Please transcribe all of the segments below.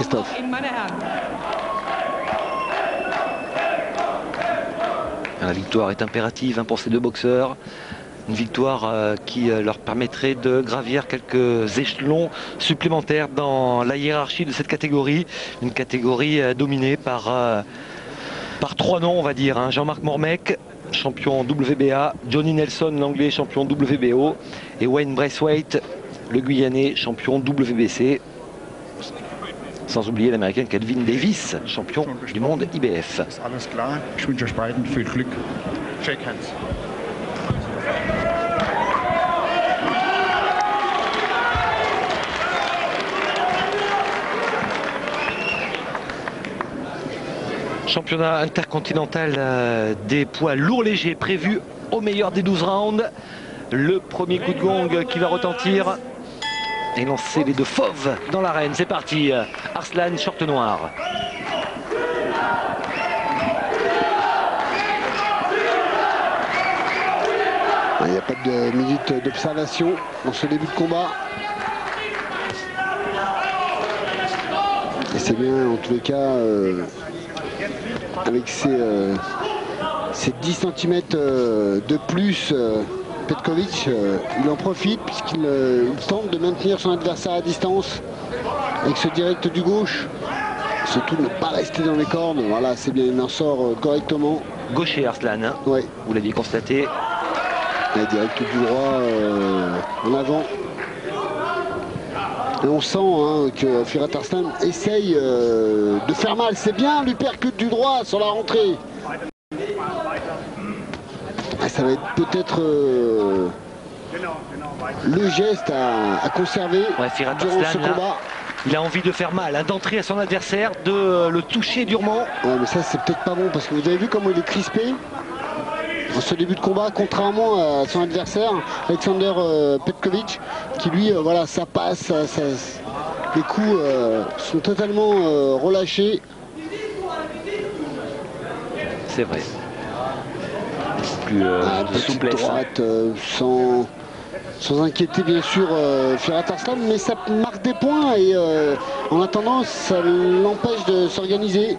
Christophe. La victoire est impérative pour ces deux boxeurs. Une victoire qui leur permettrait de gravir quelques échelons supplémentaires dans la hiérarchie de cette catégorie. Une catégorie dominée par trois noms, on va dire. Hein. Jean-Marc Mormec, champion WBA. Johnny Nelson, l'anglais, champion WBO. Et Wayne Braithwaite, le Guyanais, champion WBC. Sans oublier l'américain Kelvin Davis, champion du monde IBF. Championnat intercontinental des poids lourds légers prévu au meilleur des 12 rounds. Le premier coup de gong qui va retentir et lancer les deux fauves dans l'arène. C'est parti, Arslan, short noir. Il n'y a pas de minute d'observation dans ce début de combat. Et c'est bien en tous les cas avec ces 10 cm de plus, Petković, il en profite puisqu'il tente de maintenir son adversaire à distance avec ce direct du gauche. Surtout ne pas rester dans les cordes. Voilà, c'est bien, il en sort correctement. Gaucher Arslan, hein. Ouais. Vous l'aviez constaté. Le direct du droit en avant. Et on sent hein, que Firat Arslan essaye de faire mal. C'est bien, lui percute du droit sur la rentrée. Et ça va être peut-être le geste à conserver Firat durant Arslan, ce combat. Il a envie de faire mal, hein, d'entrer à son adversaire, de le toucher durement. Ouais, mais ça, c'est peut-être pas bon parce que vous avez vu comment il est crispé dans ce début de combat, contrairement à son adversaire, Alexander Petković, qui lui, voilà, ça passe, les coups sont totalement relâchés. C'est vrai. Plus de souplesse. Droite, sans inquiéter bien sûr Firat Arslan, mais ça marque des points et en attendant, ça l'empêche de s'organiser.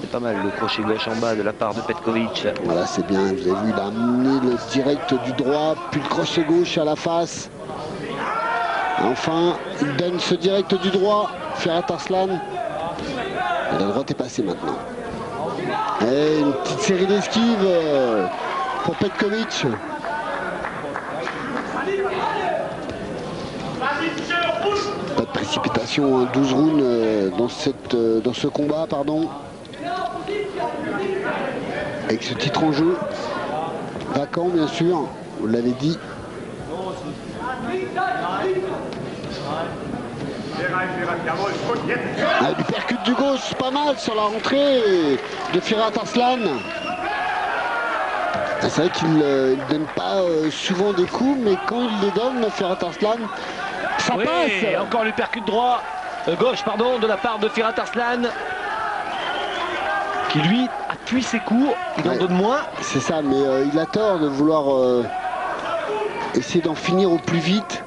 C'est pas mal le crochet gauche en bas de la part de Petković. Voilà, c'est bien, vous avez vu, il a amené le direct du droit, puis le crochet gauche à la face. Enfin, il donne ce direct du droit, Firat Arslan. La droite est passée maintenant. Et une petite série d'esquives pour Petković. Pas de précipitation, hein, 12 rounds dans ce combat, pardon. Avec ce titre en jeu, vacant bien sûr, vous l'avez dit. Du percute du gauche, pas mal sur la rentrée de Firat Arslan. C'est vrai qu'il ne donne pas souvent des coups, mais quand il les donne, Firat Arslan, ça passe. Encore le percute droit, gauche pardon, de la part de Firat Arslan, qui lui appuie ses coups, il en donne moins. C'est ça, mais il a tort de vouloir essayer d'en finir au plus vite.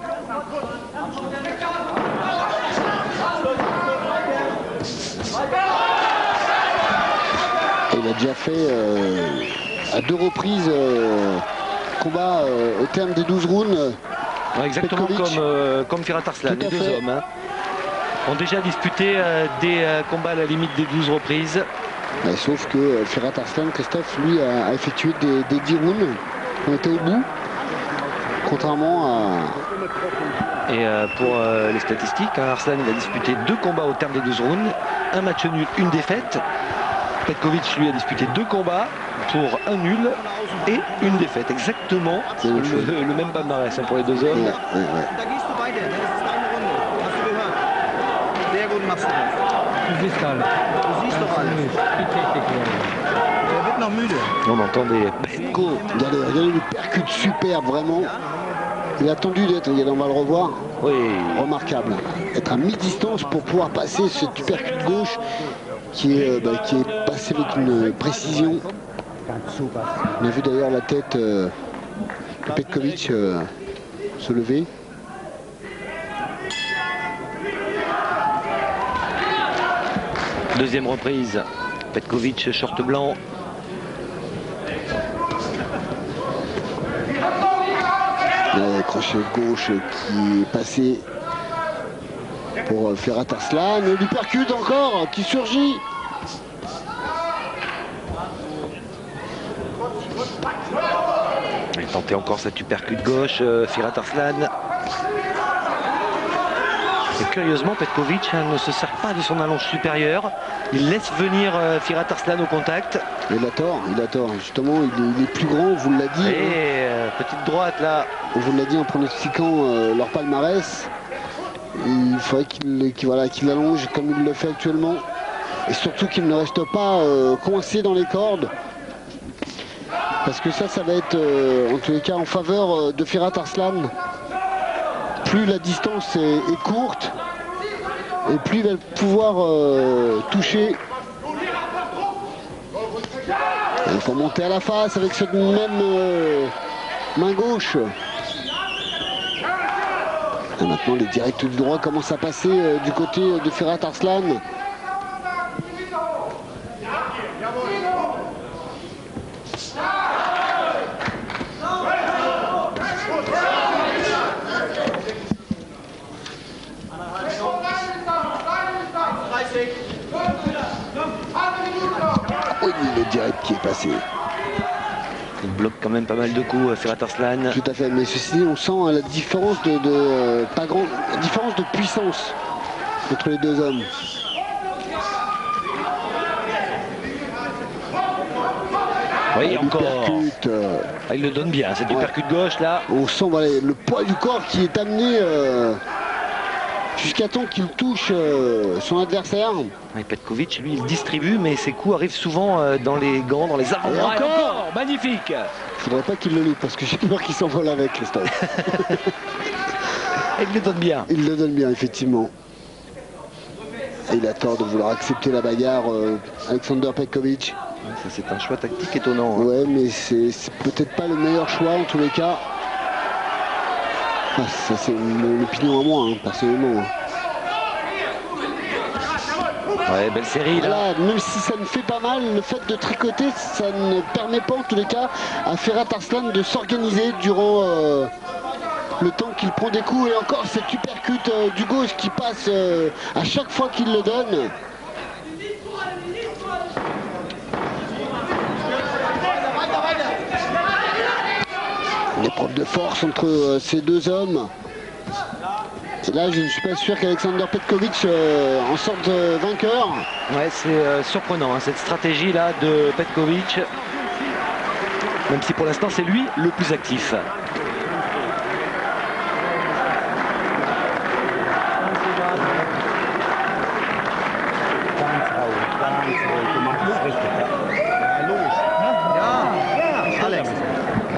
Et il a déjà fait à 2 reprises combat au terme des 12 rounds. Exactement comme Firat Arslan, les deux hommes hein, ont déjà disputé des combats à la limite des 12 reprises. Mais sauf que Firat Arslan, Christophe, lui, a effectué des 10 rounds. On était au bout. Contrairement à... Et pour les statistiques, hein, Arslan il a disputé 2 combats au terme des 12 rounds. Un match nul, une défaite. Petković lui a disputé 2 combats pour un nul et une défaite. Exactement le même palmarès hein, pour les deux hommes. Ouais. On entend des Petko. Regardez le percute superbe, vraiment. Il a attendu d'être, on va le revoir. Oui. Remarquable. Être à mi-distance pour pouvoir passer ce percute gauche qui est passé avec une précision. On a vu d'ailleurs la tête de Petković se lever. Deuxième reprise. Petković, short blanc. Crochet gauche qui est passé pour Ferhat Arslan. Et l'uppercut encore qui surgit. Il tentait encore cette uppercut gauche, Ferhat Arslan. Et curieusement, Petković ne se sert pas de son allonge supérieure. Il laisse venir Ferhat Arslan au contact. Il a tort. Justement, il est plus grand, vous l'a dit. Et petite droite là. On vous l'a dit en pronostiquant leur palmarès. Il faudrait qu'il allonge comme il le fait actuellement. Et surtout qu'il ne reste pas coincé dans les cordes. Parce que ça va être en tous les cas en faveur de Ferhat Arslan. Plus la distance est courte et plus il va pouvoir toucher. Il faut monter à la face avec cette même main gauche. Et maintenant les directs du droit commencent à passer du côté de Ferhat Arslan. Oui, le direct qui est passé. Il bloque quand même pas mal de coups, Ferhat Arslan. Tout à fait, mais ceci dit, on sent la différence la différence de puissance entre les deux hommes. Oui, encore. Ah, il le donne bien, cette uppercut gauche là. On sent le poids du corps qui est amené jusqu'à temps qu'il touche son adversaire. Et Petković, lui, il distribue, mais ses coups arrivent souvent dans les gants, dans les avant-bras. Encore magnifique. Il faudrait pas qu'il le loupe parce que j'ai peur qu'il s'envole avec, Christophe. Et il le donne bien. Il le donne bien, effectivement. Et il a tort de vouloir accepter la bagarre, Alexander Petković. Ça, c'est un choix tactique étonnant. Hein. Ouais, mais c'est peut-être pas le meilleur choix en tous les cas. Ah, ça, c'est mon opinion à moi, hein, personnellement. Ouais, belle série là. Voilà, même si ça ne fait pas mal, le fait de tricoter, ça ne permet pas en tous les cas à Ferhat Arslan de s'organiser durant le temps qu'il prend des coups. Et encore cette uppercut du gauche qui passe à chaque fois qu'il le donne. L'épreuve de force entre ces deux hommes. Et là, je ne suis pas sûr qu'Alexander Petković en sorte vainqueur. Ouais, c'est surprenant hein, cette stratégie là de Petković. Même si pour l'instant c'est lui le plus actif.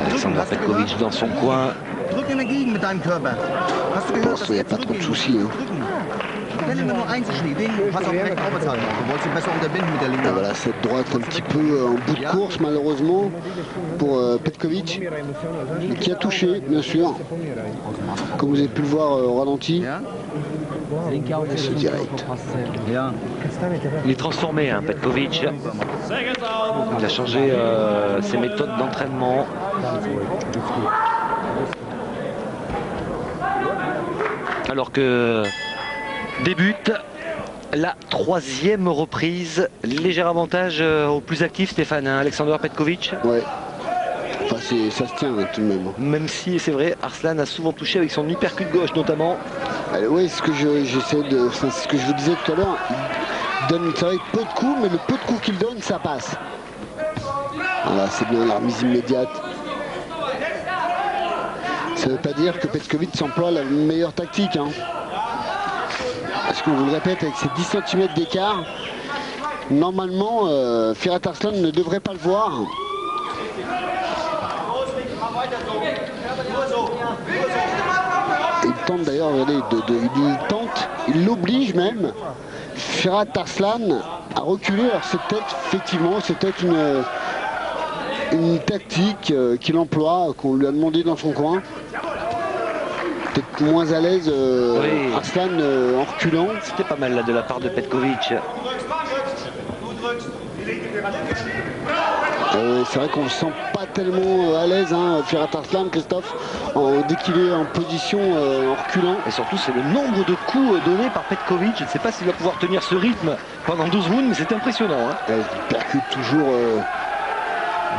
Alexander Petković dans son coin. Je pense qu'il n'y a pas trop de soucis. Hein. Et voilà, cette droite un petit peu en bout de course malheureusement pour Petković, mais qui a touché bien sûr, comme vous avez pu le voir au ralenti. Ce direct. Il est transformé, hein, Petković. Il a changé ses méthodes d'entraînement. Alors que débute la troisième reprise. Léger avantage au plus actif, Stéphane, hein, Alexander Petković. Ouais. Enfin, ça se tient hein, tout de même. Même si, c'est vrai, Arslan a souvent touché avec son uppercut gauche notamment. Oui, c'est ce que c'est ce que je vous disais tout à l'heure. Il donne, c'est vrai, peu de coups, mais le peu de coups qu'il donne, ça passe. Voilà, c'est bien la remise immédiate. Ça ne veut pas dire que Petković s'emploie la meilleure tactique. Hein. Parce qu'on vous le répète, avec ces 10 cm d'écart, normalement, Ferhat Arslan ne devrait pas le voir. Il tente d'ailleurs, regardez, il l'oblige même, Ferhat Arslan, à reculer. Alors c'est peut-être, effectivement, c'est peut-être une tactique qu'il emploie, qu'on lui a demandé dans son coin. Peut-être moins à l'aise, oui. Arslan en reculant. C'était pas mal là de la part de Petković. C'est vrai qu'on ne le sent pas tellement à l'aise, hein, Firat Arslan, Christophe, dès qu'il est en position en reculant. Et surtout, c'est le nombre de coups donnés par Petkovic. Je ne sais pas s'il va pouvoir tenir ce rythme pendant 12 rounds, mais c'est impressionnant. Hein. Il percute toujours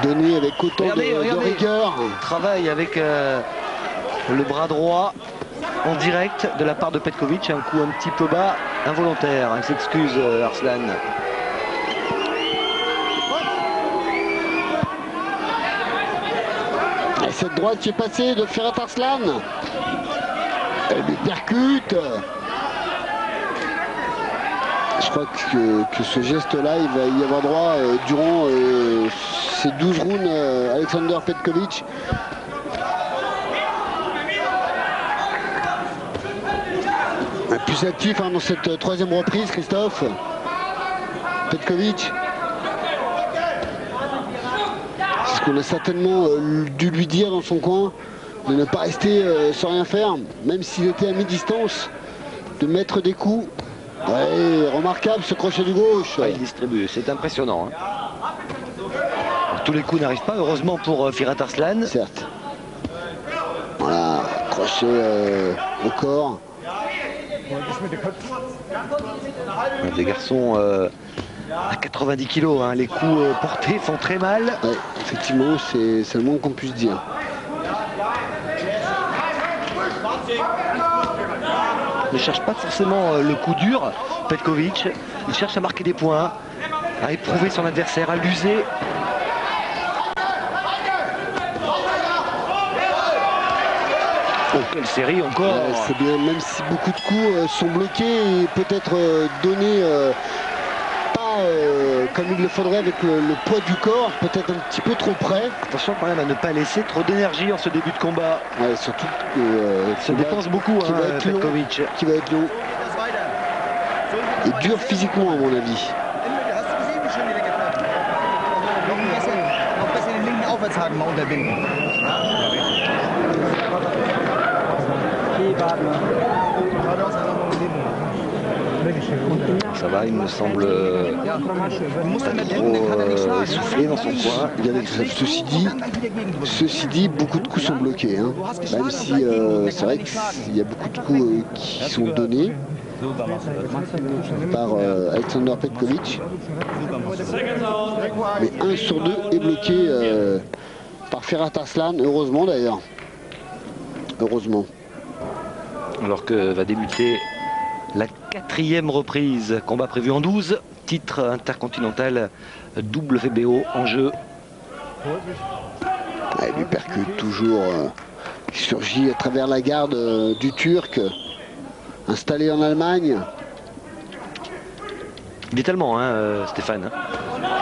donné avec autant de rigueur. Il travaille avec le bras droit en direct de la part de Petkovic. Un coup un petit peu bas, involontaire. Il s'excuse, Arslan. Et cette droite qui est passée de Firat Arslan. Elle lui percute. Je crois que ce geste-là, il va y avoir droit durant ces 12 rounds, Alexander Petkovic. Plus actif dans cette troisième reprise, Christophe. Petkovic. C'est ce qu'on a certainement dû lui dire dans son coin, de ne pas rester sans rien faire, même s'il était à mi-distance, de mettre des coups. Ouais, remarquable ce crochet du gauche. Ouais, il distribue, c'est impressionnant. Hein. Tous les coups n'arrivent pas, heureusement pour Firat Arslan. Certes. Voilà, crochet au corps. Des garçons à 90 kg, hein. Les coups portés font très mal. Ouais, effectivement, c'est le moins qu'on puisse dire. Ne cherche pas forcément le coup dur, Petkovic. Il cherche à marquer des points, à éprouver son adversaire, à l'user. Oh, quelle série encore! C'est bien, même si beaucoup de coups sont bloqués et peut-être donnés pas comme il le faudrait avec le poids du corps, peut-être un petit peu trop près. Attention quand même à ne pas laisser trop d'énergie en ce début de combat. Ouais, surtout ça dépense beaucoup, hein, Petkovic. Qui va être long. Et dur physiquement à mon avis. Ça va, il me semble trop essoufflé dans son coin. Ceci dit, beaucoup de coups sont bloqués. Hein. Même si c'est vrai qu'il y a beaucoup de coups qui sont donnés par Alexander Petkovic. Mais 1 sur 2 est bloqué par Firat Arslan, heureusement d'ailleurs. Heureusement. Alors que va débuter la 4e reprise, combat prévu en 12, titre intercontinental WBO en jeu. Il lui percute toujours, il surgit à travers la garde du Turc, installé en Allemagne. Il est allemand, hein, Stéphane.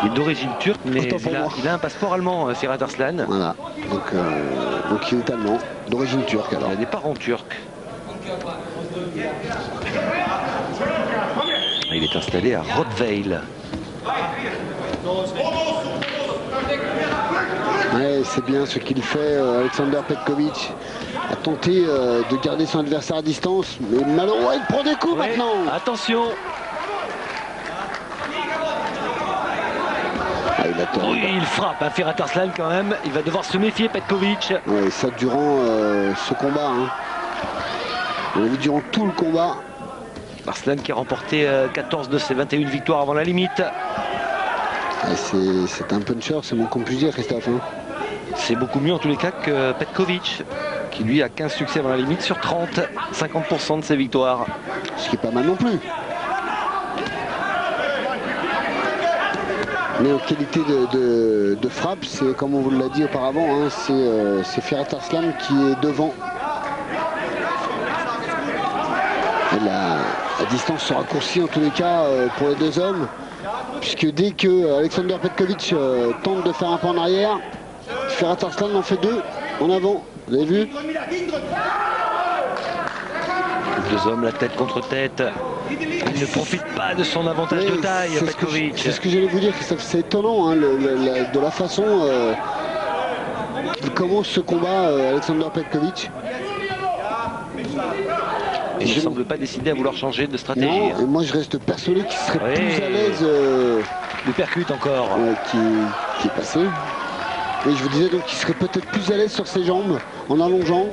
Il est d'origine turque, mais il a un passeport allemand, Firat Arslan. Voilà, donc il est allemand, d'origine turque alors. Il a des parents turcs. Il est installé à Rottweil. Ouais, c'est bien ce qu'il fait, Alexander Petkovic a tenté de garder son adversaire à distance, mais malheureusement il prend des coups maintenant. Attention. Oui, il frappe, hein, Firat Arslan quand même. Il va devoir se méfier, Petkovic. Ouais, ça durant ce combat. Hein. On a vu durant tout le combat. Arslan qui a remporté 14 de ses 21 victoires avant la limite. C'est un puncher, c'est mon qu'on puisse dire, Christophe. Hein. C'est beaucoup mieux en tous les cas que Petkovic, qui lui a 15 succès avant la limite sur 30, 50% de ses victoires. Ce qui est pas mal non plus. Mais en qualité de frappe, c'est comme on vous l'a dit auparavant, hein, c'est Firat Arslan qui est devant. Et la distance se raccourcit en tous les cas pour les deux hommes, puisque dès que Alexander Petkovic tente de faire un pas en arrière, Firat Arslan en fait 2 en avant. Vous avez vu? Les deux hommes, la tête contre tête. Il ne profite pas de son avantage de taille, Petkovic. C'est ce que j'allais vous dire, Christophe. C'est étonnant hein, de la façon qu'il commence ce combat, Alexander Petkovic. Et il ne semble pas décidé à vouloir changer de stratégie. Non, et moi je reste persuadé qu'il serait plus à l'aise Le percute encore. Qui est passé. Et je vous disais donc qu'il serait peut-être plus à l'aise sur ses jambes en allongeant.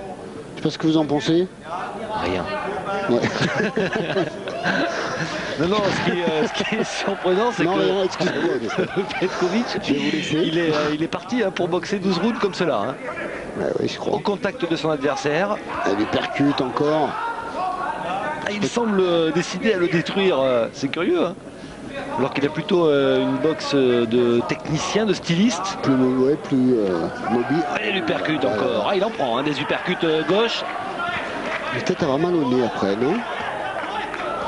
Je sais pas ce que vous en pensez. Rien. Ouais. Non, ce qui est surprenant, c'est que Petkovic, il est parti pour boxer 12 rounds comme cela. Hein. Ouais, je crois. Au contact de son adversaire. Elle les percute encore. Il semble décider à le détruire. C'est curieux. Hein. Alors qu'il a plutôt une boxe de technicien, de styliste. Plus mobile. Et il percute encore. Ah, il en prend, hein, des uppercuts gauche. Il peut-être avoir mal au nez après, non?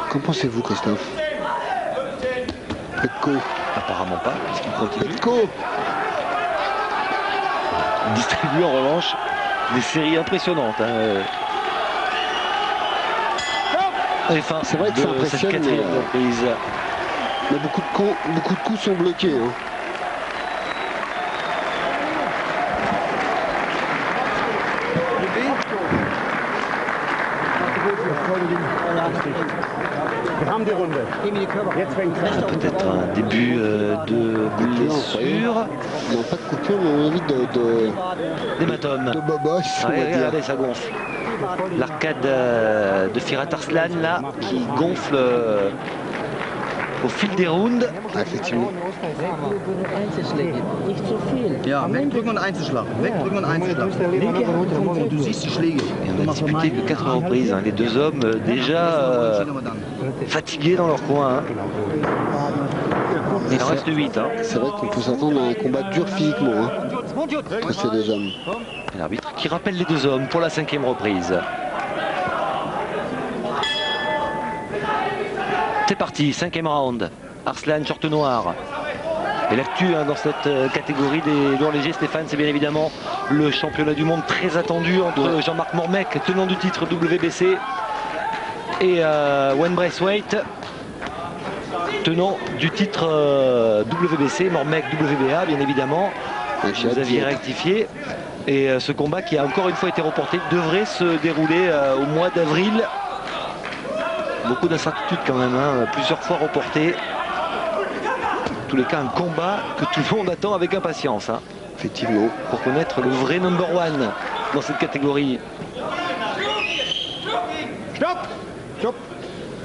Qu'en pensez-vous, Christophe? Petko. Apparemment pas, puisqu'il continue. Petko. Il distribue en revanche des séries impressionnantes. Hein. Enfin, c'est vrai que ça impressionne, cette quatrième reprise. Mais beaucoup de coups sont bloqués. Hein. Peut-être un début de blessure. Non, pas de coupure, mais on a envie d'hématome. De boboche. Regardez, ça gonfle. L'arcade de Firat Arslan, là, qui gonfle au fil des rounds. Effectivement. Ja, wegdrücken und Einzelschlag. Wegdrücken und Einzelschlag. Du siehst die Schläge. Et on a disputé que 4 reprises. Hein. Les deux hommes déjà fatigués dans leur coin. Hein. Il en reste 8. Hein. C'est vrai qu'on peut s'attendre à un combat dur physiquement entre ces deux hommes. Et l'arbitre qui rappelle les deux hommes pour la 5e reprise. C'est parti, 5e round. Arslan, short noir. Et l'actu hein, dans cette catégorie des lourds légers, Stéphane, c'est bien évidemment le championnat du monde très attendu entre Jean-Marc Mormec, tenant du titre WBC, et Wayne Braithwaite, tenant du titre WBC, Mormec WBA, bien évidemment. Vous aviez rectifié. Et ce combat qui a encore une fois été reporté devrait se dérouler au mois d'avril. Beaucoup d'incertitudes quand même, hein, plusieurs fois reporté. En tous les cas, un combat que tout le monde attend avec impatience. Hein, effectivement. pour connaître le vrai number one dans cette catégorie.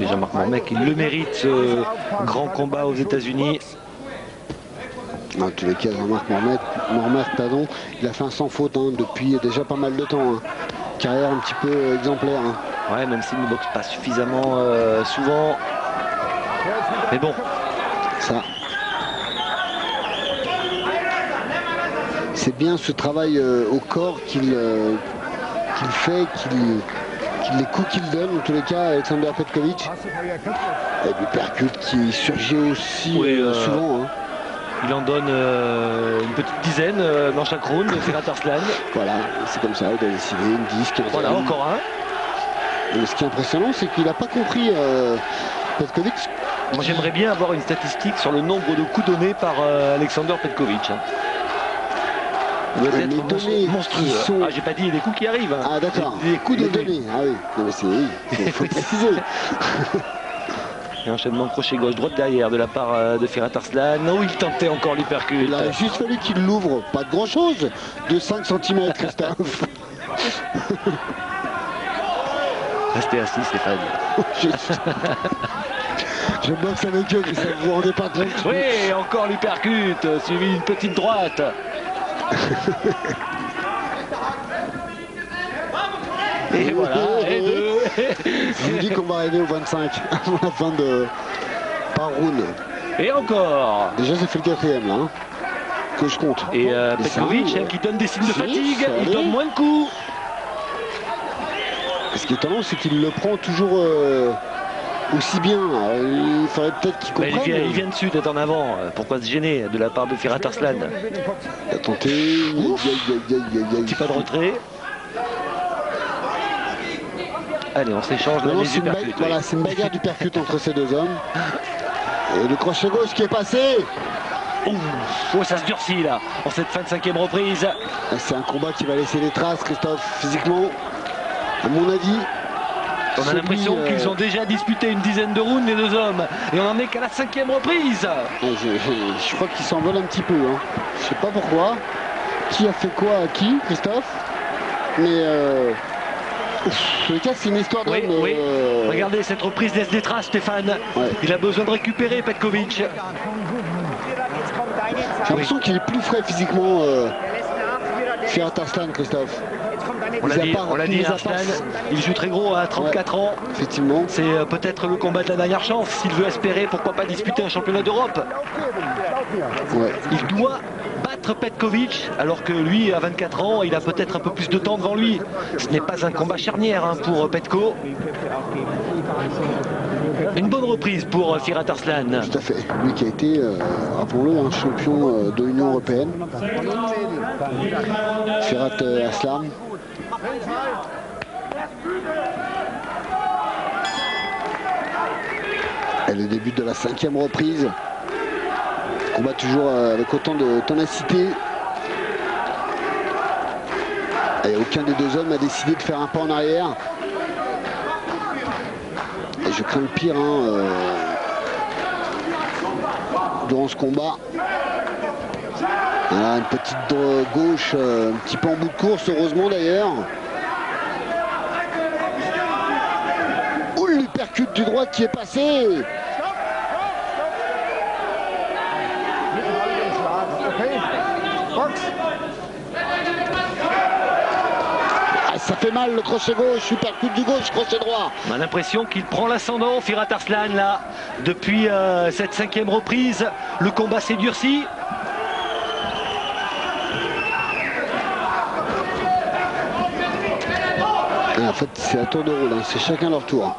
Mais Jean-Marc Mormec, il le mérite, ce grand combat aux États-Unis. En tous les cas, Jean-Marc Mormec, il a fait un sans faute hein, depuis déjà pas mal de temps. Hein. Carrière un petit peu exemplaire. Hein. Ouais, même s'il ne boxe pas suffisamment souvent. Mais bon. Ça. C'est bien ce travail au corps qu'il fait, les coups qu'il donne. En tous les cas, Alexander Petkovic. Et du percute qui surgit aussi souvent. Hein. Il en donne une petite dizaine dans chaque round de Firat Arslan. Voilà, c'est comme ça, il a décidé une 10, 15. Voilà, encore un. Et ce qui est impressionnant, c'est qu'il n'a pas compris Petkovic. Moi, j'aimerais bien avoir une statistique sur le nombre de coups donnés par Alexander Petkovic. Hein. Il doit être monstrueux. Sont... Ah, j'ai pas dit des coups qui arrivent. Hein. Ah, d'accord. Des coups de donnés. Ah oui, non, mais c'est faut préciser. Et enchaînement crochet gauche-droite derrière de la part de Firat Arslan. Oh, il tentait encore l'hypercute. Il a juste fallu qu'il l'ouvre. Pas de grand-chose. De 5 cm, Christophe. Restez assis, Stéphane. Je boxe avec eux, mais ça ne vous rendez pas compte. Oui, encore l'hypercute, suivi d'une petite droite. Et voilà, et deux. Je vous dis qu'on va arriver au 25 avant la fin de par round. Et encore. Déjà, ça fait le 4e là. Hein, que je compte. Et Petkovic qui donne des signes de fatigue, il donne moins de coups. Ce qui est étonnant, c'est qu'il le prend toujours aussi bien. Il faudrait peut-être qu'il comprenne. Il vient dessus d'être en avant. Pourquoi se gêner de la part de Firat Arslan? Il a tenté. Petit pas de retrait. Allez, on s'échange là les uppercuts. Voilà, c'est une bagarre du percute entre ces deux hommes. Et le crochet gauche qui est passé. Oh, ça se durcit là, en cette fin de 5e reprise. C'est un combat qui va laisser des traces, Christophe, physiquement. À mon avis, On a l'impression qu'ils ont déjà disputé une dizaine de rounds, les deux hommes. Et on en est qu'à la 5e reprise. Je crois qu'ils s'envolent un petit peu. Hein. Je sais pas pourquoi. Qui a fait quoi à qui, Christophe? Mais en tous les cas, c'est une histoire d'homme. Oui. Regardez, cette reprise laisse des traces, Stéphane. Ouais. Il a besoin de récupérer, Petkovic. J'ai l'impression qu'il est plus frais physiquement, Firat Arslan, Christophe. On l'a dit, Arslan, il joue très gros à 34 ans. Effectivement. C'est peut-être le combat de la dernière chance. S'il veut espérer, pourquoi pas disputer un championnat d'Europe. Ouais. Il doit battre Petkovic, alors que lui, à 24 ans, il a peut-être un peu plus de temps devant lui. Ce n'est pas un combat charnière hein, pour Petko. Une bonne reprise pour Firat Arslan. Tout à fait. Lui qui a été, rappelons-le, un champion de l'Union européenne. Firat Arslan. Et le début de la 5e reprise. Combat toujours avec autant de ténacité. Et aucun des deux hommes a décidé de faire un pas en arrière. Et je crains le pire hein, durant ce combat. Voilà, une petite gauche, un petit peu en bout de course, heureusement d'ailleurs. Ouh, l'hypercute du droit qui est passé. Ça fait mal le crochet gauche, supercute du gauche, crochet droit. On a l'impression qu'il prend l'ascendant, Firat Arslan, là. Depuis cette 5e reprise, le combat s'est durci. Et en fait, c'est à tour de rôle, hein. C'est chacun leur tour.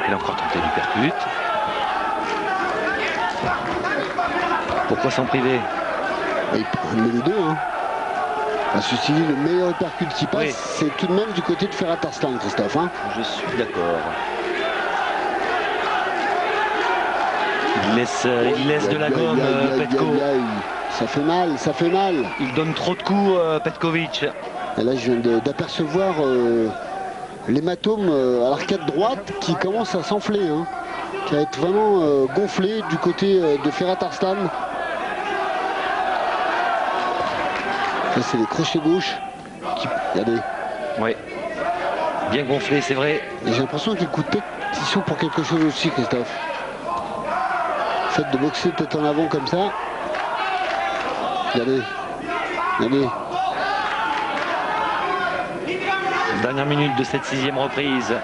Il a encore tenté l'hypercute. Pourquoi s'en priver? Il met les deux. Hein. Ceci dit, le meilleur hypercute qui passe, oui. C'est tout de même du côté de Firat Arslan, Christophe. Hein. Je suis d'accord. Il laisse de la gomme, Petko. Ça fait mal, ça fait mal. Il donne trop de coups, Petkovic. Et là, je viens d'apercevoir l'hématome à l'arcade droite qui commence à s'enfler. Hein. Qui va être vraiment gonflé du côté de Firat Arslan. Ça, c'est les crochets gauche. Regardez. Oui. Bien gonflé, c'est vrai. Et j'ai l'impression qu'il coûte pétition pour quelque chose aussi, Christophe. Le fait de boxer peut-être en avant comme ça. Regardez. Regardez. Dernière minute de cette 6e reprise.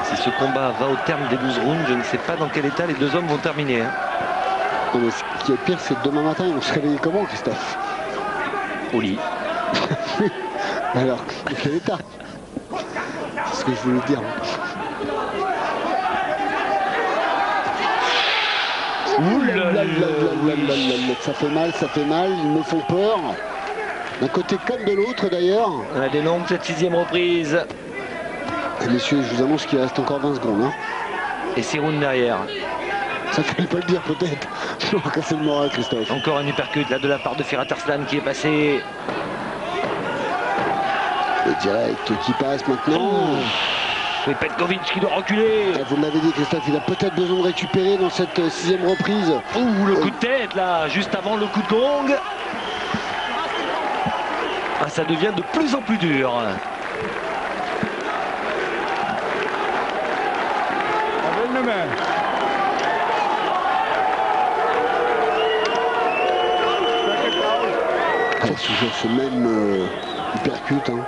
Si ce combat va au terme des 12 rounds, je ne sais pas dans quel état les deux hommes vont terminer. Hein. Non, mais ce qui est pire, c'est que demain matin, ils vont se réveiller comment, Christophe? Au lit. Alors, quel état? C'est ce que je voulais dire. Ouh là là. Ça fait mal, ça fait mal. Ils me font peur. D'un côté comme de l'autre, d'ailleurs. On a des longues cette 6e reprise. Et messieurs, je vous annonce qu'il reste encore 20 secondes. Hein. Et 6 rounds derrière. Ça fait pas le dire peut-être. On va casser le moral, Christophe. Encore un uppercut là de la part de Firat Arslan qui est passé. Le direct qui passe maintenant. C'est Petkovic qui doit reculer. Vous l'avez dit, Christophe, il a peut-être besoin de récupérer dans cette 6e reprise. Ouh, le coup de tête là, juste avant le coup de gong. Ah, ça devient de plus en plus dur. Toujours ce même hypercute. Hein.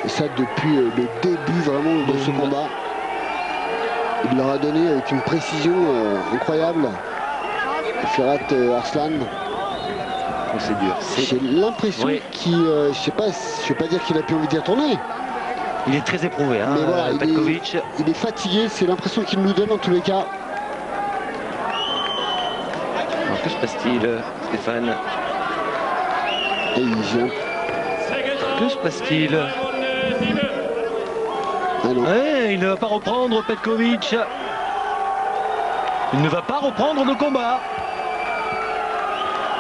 Et ça depuis le début vraiment de ce combat. Il leur a donné avec une précision incroyable. Firat Arslan. C'est dur. J'ai l'impression qu'il, je vais pas dire qu'il a plus envie d'y retourner. Il est très éprouvé, hein, mais voilà, Petkovic. Il est fatigué, c'est l'impression qu'il nous donne en tous les cas. Alors que se passe-t-il, Stéphane? Et il vient. Que se passe-t-il? Ah non. Ouais, il ne va pas reprendre Petkovic. Il ne va pas reprendre le combat.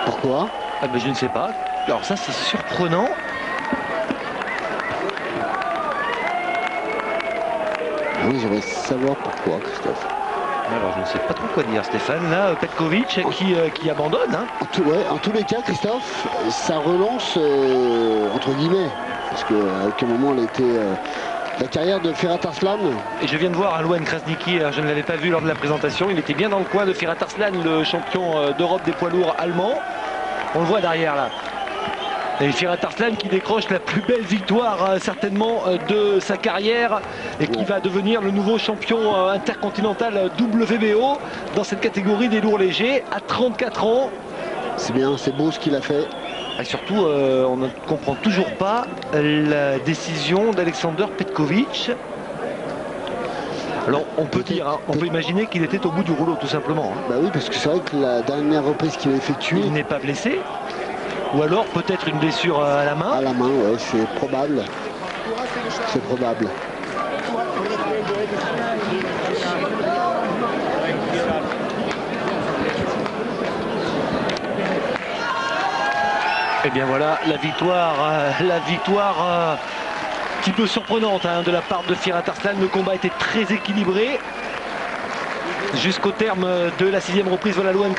Pourquoi? Ah ben je ne sais pas. Alors ça c'est surprenant. Oui, j'aimerais savoir pourquoi, Christophe. Alors je ne sais pas trop quoi dire, Stéphane. Là, Petkovic qui abandonne. Hein. En tous les cas, Christophe, ça relance, entre guillemets, parce qu'à quel moment elle était la carrière de Ferhat Arslan. Et je viens de voir Alouane Krasniqi, je ne l'avais pas vu lors de la présentation. Il était bien dans le coin de Ferhat Arslan, le champion d'Europe des poids lourds allemand. On le voit derrière là. Et Ferhat Arslan qui décroche la plus belle victoire certainement de sa carrière et qui va devenir le nouveau champion intercontinental WBO dans cette catégorie des lourds légers à 34 ans. C'est bien, c'est beau ce qu'il a fait. Et surtout, on ne comprend toujours pas la décision d'Alexander Petkovic. Alors on peut dire, hein, on peut imaginer qu'il était au bout du rouleau tout simplement. Hein. Bah oui, parce que c'est vrai que la dernière reprise qu'il a effectuée... Il n'est pas blessé. Ou alors peut-être une blessure à la main. À la main, ouais, c'est probable. C'est probable. Et bien voilà, la victoire un petit peu surprenante hein, de la part de Ferhat Arslan. Le combat était très équilibré. Jusqu'au terme de la 6e reprise, voilà Alouane